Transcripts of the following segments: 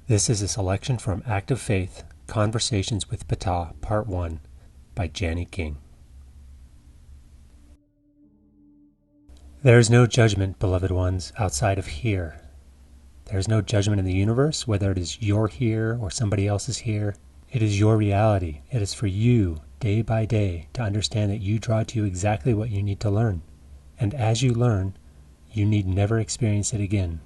This is a selection from Act of Faith, Conversations with Ptah, Part 1, by Jani King. There is no judgment, beloved ones, outside of here. There is no judgment in the universe, whether it is your here or somebody else's here. It is your reality. It is for you, day by day, to understand that you draw to you exactly what you need to learn. And as you learn, you need never experience it again.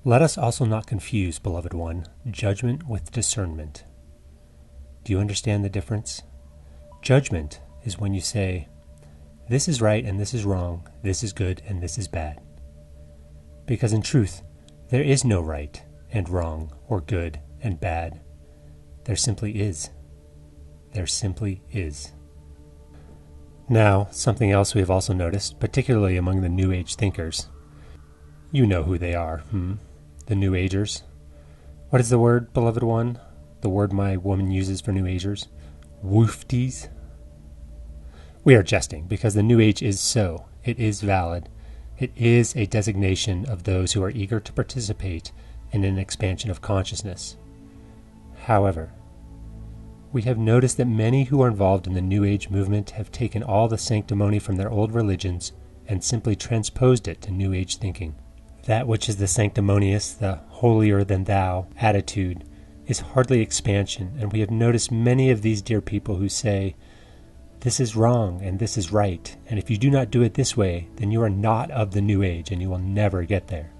Let us also not confuse, beloved one, judgment with discernment. Do you understand the difference? Judgment is when you say, this is right and this is wrong, this is good and this is bad. Because in truth, there is no right and wrong or good and bad. There simply is. There simply is. Now, something else we have also noticed, particularly among the New Age thinkers. You know who they are, The New Agers. What is the word, beloved one? The word my woman uses for New Agers? Woofties. We are jesting, because the New Age is so. It is valid. It is a designation of those who are eager to participate in an expansion of consciousness. However, we have noticed that many who are involved in the New Age movement have taken all the sanctimony from their old religions and simply transposed it to New Age thinking. That which is the sanctimonious, the holier-than-thou attitude is hardly expansion, and we have noticed many of these dear people who say, this is wrong and this is right, and if you do not do it this way, then you are not of the New Age and you will never get there.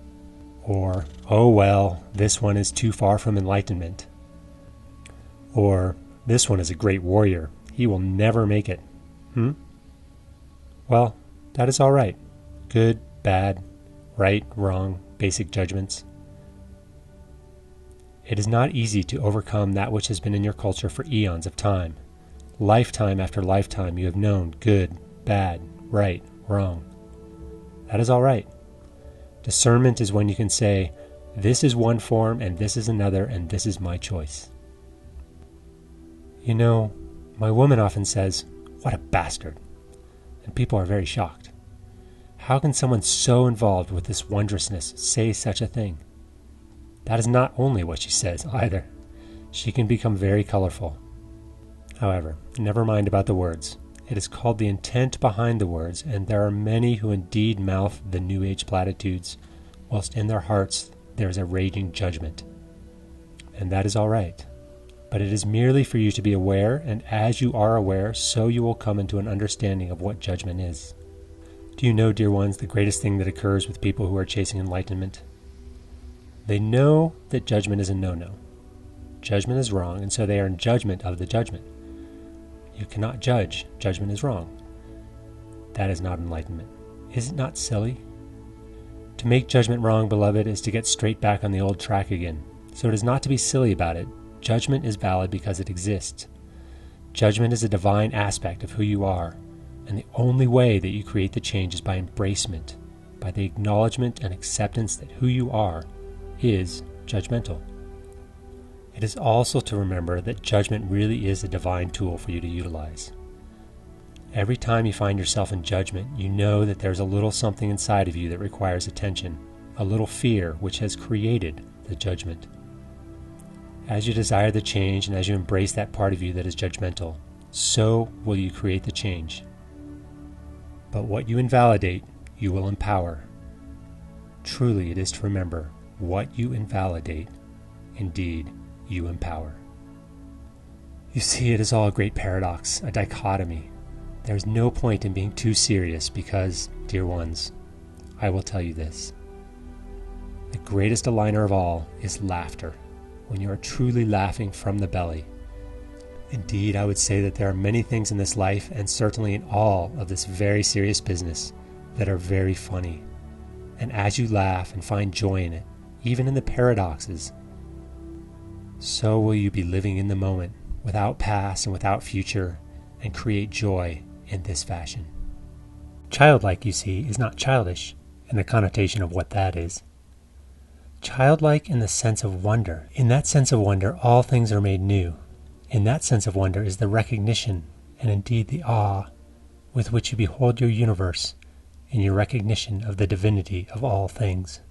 Or, oh well, this one is too far from enlightenment. Or, this one is a great warrior. He will never make it. Well, that is all right. Good, bad, right, wrong, basic judgments. It is not easy to overcome that which has been in your culture for eons of time. Lifetime after lifetime you have known good, bad, right, wrong. That is all right. Discernment is when you can say, this is one form and this is another and this is my choice. You know, my woman often says, what a bastard. And people are very shocked. How can someone so involved with this wondrousness say such a thing? That is not only what she says either. She can become very colorful. However, never mind about the words. It is called the intent behind the words, and there are many who indeed mouth the New Age platitudes, whilst in their hearts there is a raging judgment. And that is all right. But it is merely for you to be aware, and as you are aware, so you will come into an understanding of what judgment is. Do you know, dear ones, the greatest thing that occurs with people who are chasing enlightenment? They know that judgment is a no-no. Judgment is wrong, and so they are in judgment of the judgment. You cannot judge. Judgment is wrong. That is not enlightenment. Is it not silly? To make judgment wrong, beloved, is to get straight back on the old track again. So it is not to be silly about it. Judgment is valid because it exists. Judgment is a divine aspect of who you are. And the only way that you create the change is by embracement, by the acknowledgement and acceptance that who you are is judgmental. It is also to remember that judgment really is a divine tool for you to utilize. Every time you find yourself in judgment, you know that there's a little something inside of you that requires attention, a little fear which has created the judgment. As you desire the change and as you embrace that part of you that is judgmental, so will you create the change. But what you invalidate, you will empower. Truly it is to remember, what you invalidate, indeed, you empower. You see, it is all a great paradox, a dichotomy. There is no point in being too serious because, dear ones, I will tell you this. The greatest aligner of all is laughter, when you are truly laughing from the belly. Indeed, I would say that there are many things in this life, and certainly in all of this very serious business, that are very funny. And as you laugh and find joy in it, even in the paradoxes, so will you be living in the moment, without past and without future, and create joy in this fashion. Childlike, you see, is not childish, in the connotation of what that is. Childlike in the sense of wonder. In that sense of wonder, all things are made new. In that sense of wonder is the recognition, and indeed the awe, with which you behold your universe in your recognition of the divinity of all things.